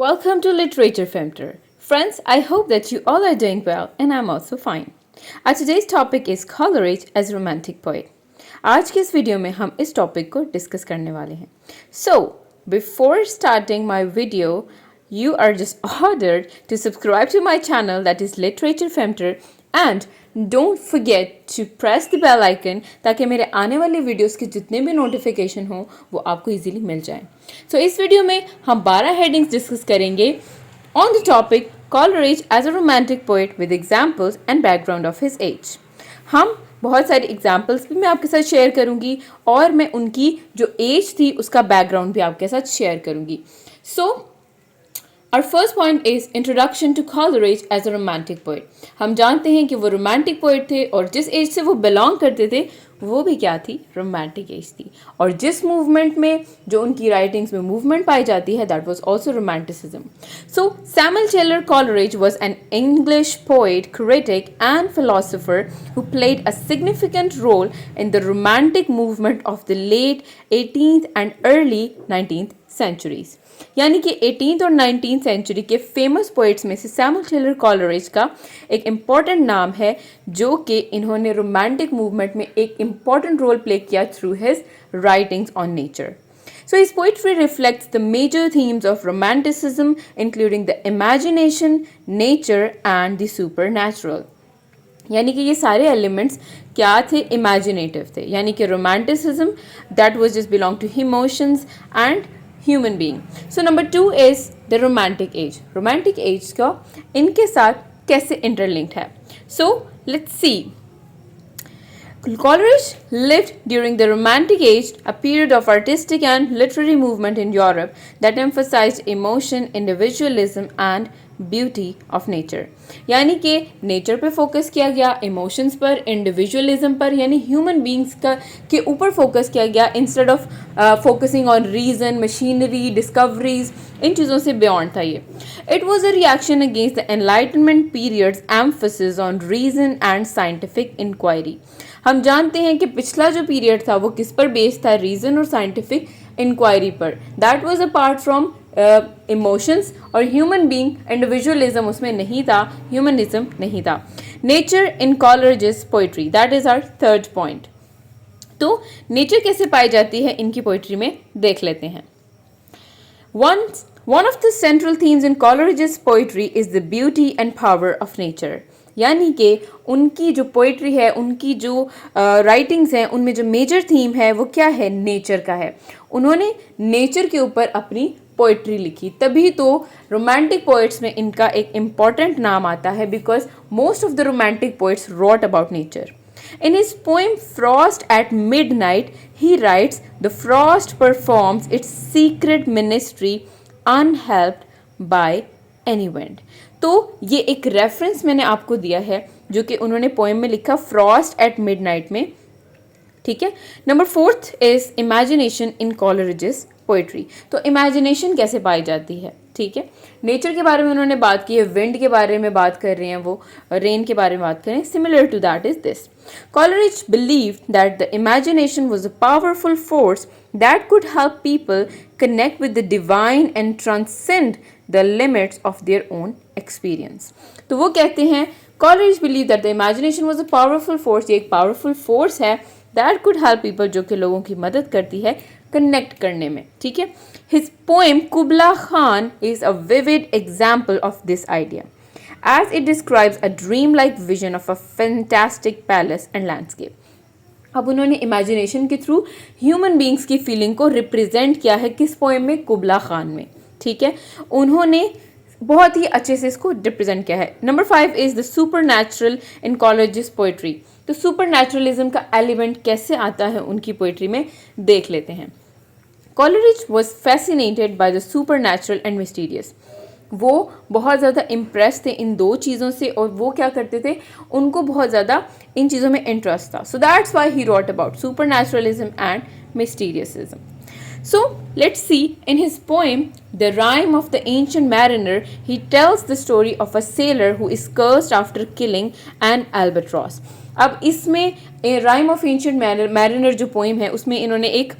Welcome to Literature Femter. Friends, I hope that you all are doing well and I'm also fine. Today's topic is Coleridge as romantic poet. आज के इस video में हम इस topic को discuss करने वाले हैं. So, before starting my video, you are just ordered to subscribe to my channel that is Literature Femter and don't forget to press the bell icon ताकि मेरे आने वाले वीडियोस के जितने भी नोटिफिकेशन हो वो आपको इजीली मिल जाए. So इस वीडियो में हम 12 हेडिंग्स डिस्कस करेंगे on the topic Coleridge as a romantic poet with examples and background of his age. हम बहुत सारी एग्जाम्पल्स भी मैं आपके साथ शेयर करूंगी और मैं उनकी जो एज थी उसका बैकग्राउंड भी आपके साथ शेयर करूंगी. सो Our first point is introduction to Coleridge as a romantic poet. हम जानते हैं कि वो romantic poet थे और जिस एज से वो belong करते थे वो भी क्या थी, romantic एज थी. और जिस movement में जो उनकी writings में movement पाई जाती है that was also romanticism. So Samuel Taylor Coleridge was an English poet, critic and philosopher who played a significant role in the romantic movement of the late 18th and early 19th centuries. यानी कि 18th और 19th century के famous poets में से Samuel Taylor Coleridge का एक important नाम है जो कि इन्होंने रोमांटिक मूवमेंट में एक इम्पॉर्टेंट रोल प्ले किया through his writings on nature. So his poetry reflects the major themes of romanticism including the imagination, nature and the supernatural. यानी कि ये सारे एलिमेंट्स क्या थे, इमेजिनेटिव थे. यानी कि romanticism that was just belong to emotions and human being. So number 2 is the romantic age. Romantic age का इनके साथ कैसे इंटरलिंक्ड है. So let's see. Coleridge lived during the Romantic Age, a period of artistic and literary movement in Europe that emphasized emotion, individualism and beauty of nature. यानी कि nature पे focus किया गया, इमोशंस पर, इंडिविजुअलिज्म पर यानी human beings का के ऊपर फोकस किया गया instead of focusing on reason, machinery, discoveries. इन चीज़ों से बियॉन्ड था ये. It was a reaction against the enlightenment periods emphasis on reason and scientific inquiry. हम जानते हैं कि पिछला जो पीरियड था वो किस पर बेस्ड था, रीजन और साइंटिफिक इंक्वायरी पर. That was apart from emotions और ह्यूमन बीइंग. इंडिविजुअलिज्म उसमें नहीं था, ह्यूमनिज्म नहीं था. Nature in Coleridge's poetry, that is our third point. तो नेचर कैसे पाई जाती है इनकी पोइट्री में देख लेते हैं. One of the central themes in Coleridge's poetry is the beauty and power of nature. यानी कि उनकी जो पोइट्री है, उनकी जो राइटिंग्स हैं, उनमें जो मेजर थीम है वो क्या है, नेचर का है. उन्होंने नेचर के ऊपर अपनी पोइट्री लिखी, तभी तो रोमांटिक पोइट्स में इनका एक इम्पॉर्टेंट नाम आता है because most of the romantic poets wrote about nature. In his poem Frost at Midnight, he writes, "The frost performs its secret ministry unhelped by any wind." तो ये एक रेफरेंस मैंने आपको दिया है जो कि उन्होंने पोएम में लिखा फ्रॉस्ट एट मिडनाइट में. ठीक है. Number 4 is imagination in Coleridge's poetry. तो इमेजिनेशन कैसे पाई जाती है. ठीक है. नेचर के बारे में उन्होंने बात की है, विंड के बारे में बात कर रहे हैं, वो रेन के बारे में बात कर रहे हैं. Similar to that is this. Coleridge believed that the imagination was a powerful force that could help people connect with the divine and transcend the limits of their own experience. तो वो कहते हैं Coleridge believed that the imagination was a powerful force. ये एक powerful force है that could help people, जो कि लोगों की मदद करती है कनेक्ट करने में. ठीक है. His poem Kubla Khan is a vivid example of this idea, as it describes a dreamlike vision of a fantastic palace and landscape. अब उन्होंने इमेजिनेशन के थ्रू ह्यूमन बींग्स की फीलिंग को रिप्रेजेंट किया है किस पोएम में, कुबला खान में. ठीक है. उन्होंने बहुत ही अच्छे से इसको रिप्रेजेंट किया है. Number 5 is the super natural in colleges poetry. तो सुपर नेचुरलिज्म का एलिमेंट कैसे आता है उनकी पोइट्री में देख लेते हैं. Coleridge was fascinated by the supernatural and mysterious. वो बहुत ज़्यादा इम्प्रेस थे इन दो चीज़ों से और वो क्या करते थे, उनको बहुत ज़्यादा इन चीज़ों में इंटरेस्ट था. So that's why he wrote about supernaturalism and mysteriousism. So let's see, in his poem The Rime of the Ancient Mariner, he tells the story of a sailor who is cursed after killing an albatross. अब इसमें rhyme of ancient mariner जो poem है उसमें इन्होंने एक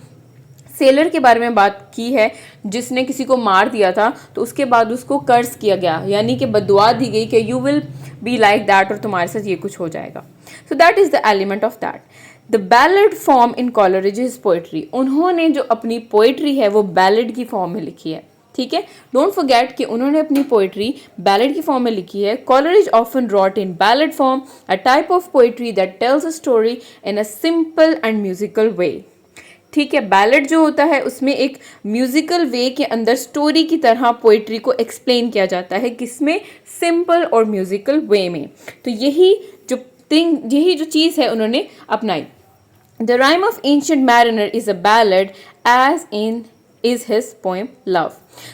seller के बारे में बात की है जिसने किसी को मार दिया था, तो उसके बाद उसको कर्ज किया गया, यानी कि बददुआ दी गई कि you will be like that, और तुम्हारे साथ ये कुछ हो जाएगा. So that is the element of that. The ballad form in Coleridge's poetry, उन्होंने जो अपनी पोइट्री है वो बैलेड की फॉर्म में लिखी है. ठीक है, डोंट फॉरगेट कि उन्होंने अपनी पोइट्री बैलेड की फॉर्म में लिखी है. Coleridge often wrote in ballad form, a type of poetry that tells a story in a simple and musical way. ठीक है, बैलेड जो होता है उसमें एक म्यूजिकल वे के अंदर स्टोरी की तरह पोइट्री को एक्सप्लेन किया जाता है, किसमें, सिंपल और म्यूजिकल वे में. तो यही जो चीज़ है उन्होंने अपनाई. The rime of ancient mariner is a ballad as in is his poem love.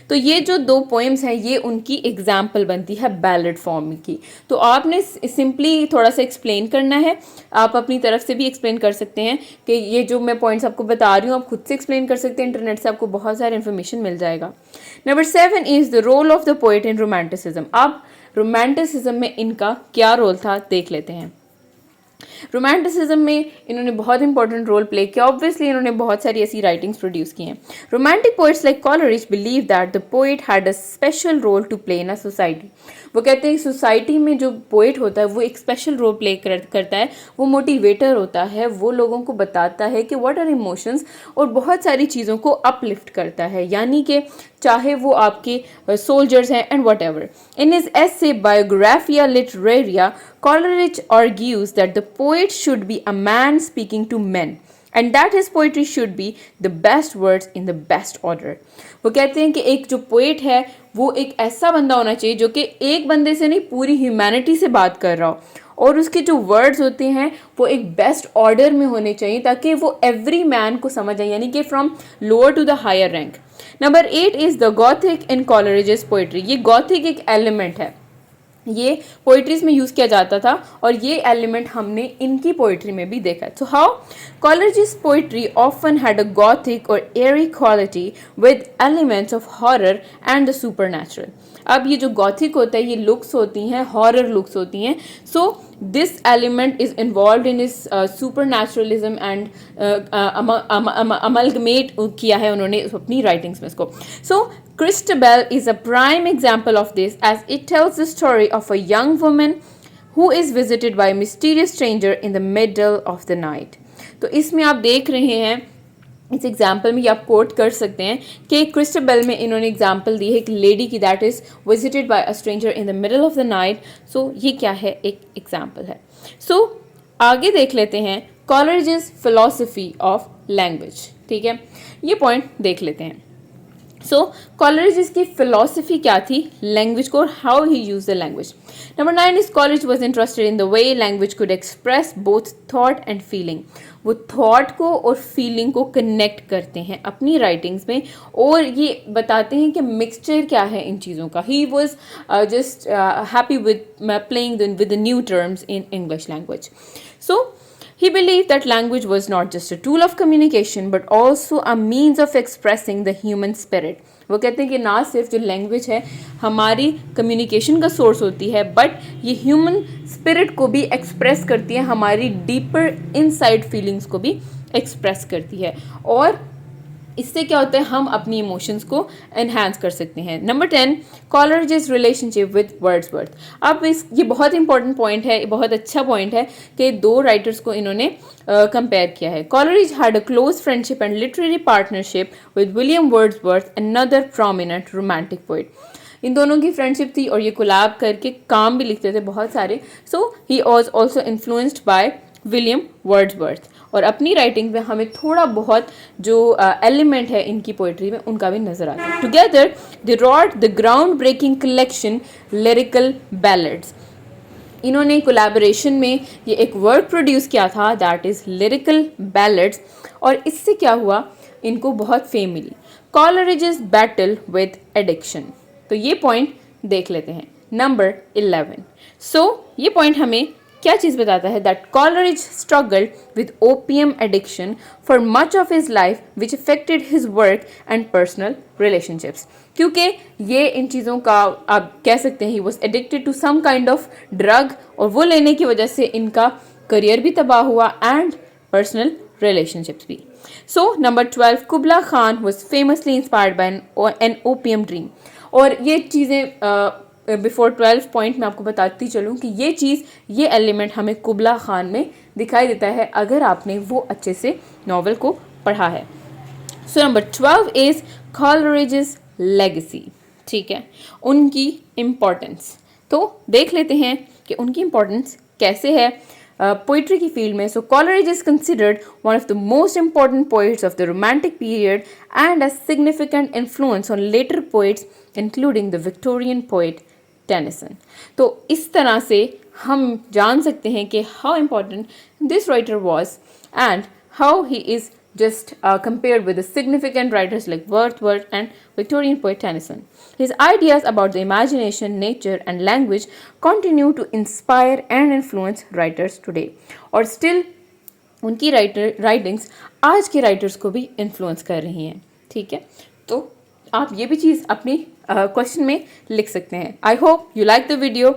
तो ये जो दो पोएम्स हैं ये उनकी एग्जाम्पल बनती है बैलेड फॉर्म की. तो आपने सिंपली थोड़ा सा एक्सप्लेन करना है, आप अपनी तरफ से भी एक्सप्लेन कर सकते हैं कि ये जो मैं पॉइंट्स आपको बता रही हूँ आप खुद से एक्सप्लेन कर सकते हैं, इंटरनेट से आपको बहुत सारा इन्फॉर्मेशन मिल जाएगा. Number 7 is the role of the poet in romanticism. अब रोमांटिसिज्म में इनका क्या रोल था देख लेते हैं. रोमांटिसिज्म में इन्होंने बहुत इंपॉर्टेंट रोल प्ले किया. ऑब्वियसली इन्होंने बहुत सारी ऐसी राइटिंग्स प्रोड्यूस की हैं. Romantic poets like Coleridge believe that the poet had a special role to play in a society. वो कहते हैं सोसाइटी में जो पोइट होता है वो एक स्पेशल रोल प्ले करता है, वो मोटिवेटर होता है, वो लोगों को बताता है कि व्हाट आर इमोशंस, और बहुत सारी चीज़ों को अपलिफ्ट करता है, यानी कि चाहे वो आपके सोल्जर्स हैं and what ever. In his essay Biographia Literaria, Coleridge argues that the poet should be a man speaking to men and that his poetry should be the best words in the best order. वो कहते हैं कि एक जो poet है वो एक ऐसा बंदा होना चाहिए जो कि एक बंदे से नहीं पूरी ह्यूमैनिटी से बात कर रहा हो, और उसके जो वर्ड्स होते हैं वो एक बेस्ट ऑर्डर में होने चाहिए ताकि वो एवरी मैन को समझ आए, यानी कि from lower to the higher rank. Number 8 is the gothic in Coleridge's poetry. ये गॉथिक एक एलिमेंट है, ये पोइट्रीज में यूज़ किया जाता था और ये एलिमेंट हमने इनकी पोइट्री में भी देखा. So how Coleridge's poetry often had a gothic और eerie quality with elements of horror and the supernatural. अब ये जो गॉथिक होता है ये लुक्स होती हैं, हॉरर लुक्स होती हैं. So this element is involve in is supernaturalism and amalgamate किया है उन्होंने अपनी राइटिंग्स में इसको. सो Christabel is a prime example of this as it tells the story of a young woman who is visited by a mysterious stranger in the middle of the night. तो इसमें आप देख रहे हैं इस एग्जाम्पल में, ये आप कोट कर सकते हैं कि क्रिस्टबेल में इन्होंने एग्जाम्पल दी है एक लेडी की that is visited by a stranger in the middle of the night. So ये क्या है, एक एग्जाम्पल है. सो आगे देख लेते हैं कॉलरिज's फिलॉसफी ऑफ लैंग्वेज. ठीक है, ये पॉइंट देख लेते हैं. सो कॉलरिज की फिलॉसफी क्या थी लैंग्वेज को, how he use the language. Number 9 is Coleridge was interested in the way language could express both thought and feeling. वो थॉट को और फीलिंग को कनेक्ट करते हैं अपनी राइटिंग्स में और ये बताते हैं कि मिक्सचर क्या है इन चीज़ों का. He was just happy with playing with the new terms in English language. So he believed that language was not just a tool of communication but also a means of expressing the human spirit. वो कहते हैं कि ना सिर्फ जो language है हमारी communication का सोर्स होती है बट ये ह्यूमन स्पिरिट को भी एक्सप्रेस करती है, हमारी डीपर इनसाइड फीलिंग्स को भी एक्सप्रेस करती है और इससे क्या होता है हम अपनी इमोशंस को एनहांस कर सकते हैं. Number 10 Coleridge's relationship with Wordsworth. अब ये बहुत इंपॉर्टेंट पॉइंट है, बहुत अच्छा पॉइंट है कि दो राइटर्स को इन्होंने कंपेयर किया है. Coleridge had a close friendship and literary partnership with William Wordsworth, another prominent romantic poet. इन दोनों की फ्रेंडशिप थी और ये कोलैब करके काम भी लिखते थे बहुत सारे. So he was also influenced by William Wordsworth और अपनी राइटिंग में हमें थोड़ा बहुत जो एलिमेंट है इनकी पोइट्री में उनका भी नजर आता है. Together they wrote the ground breaking collection lyrical ballads. इन्होंने कोलैबोरेशन में ये एक वर्क प्रोड्यूस किया था दैट इज लिरिकल बैलेड्स और इससे क्या हुआ इनको बहुत फेम मिली. Coleridge's battle with addiction. तो ये पॉइंट देख लेते हैं. नंबर 11. सो ये पॉइंट हमें क्या चीज़ बताता है that Coleridge struggled with opium addiction for much of his life which affected his work and personal relationships. क्योंकि ये इन चीज़ों का आप कह सकते हैं he was addicted to some kind of drug और वो लेने की वजह से इनका करियर भी तबाह हुआ एंड पर्सनल relationships भी. So number 12, Kubla Khan was famously inspired by an opium dream. और ये चीज़ें बिफोर 12 पॉइंट मैं आपको बताती चलूँ कि ये चीज़, ये एलिमेंट हमें कुबला खान में दिखाई देता है अगर आपने वो अच्छे से नॉवल को पढ़ा है. So number 12 is Coleridge's legacy. ठीक है, उनकी इम्पोर्टेंस तो देख लेते हैं कि उनकी इम्पोर्टेंस कैसे है पोइट्री की फील्ड में. So Coleridge is considered one of the most important poets of the romantic period and a significant influence on later poets including the Victorian poet Tennyson. तो इस तरह से हम जान सकते हैं कि how important this writer was and how he is just compared with the significant writers like Wordsworth and Victorian poet Tennyson. His ideas about the imagination, nature and language continue to inspire and influence writers today. और still उनकी writings आज के writers को भी influence कर रही हैं. ठीक है, तो आप ये भी चीज़ अपनी क्वेश्चन में लिख सकते हैं. I hope you like the video.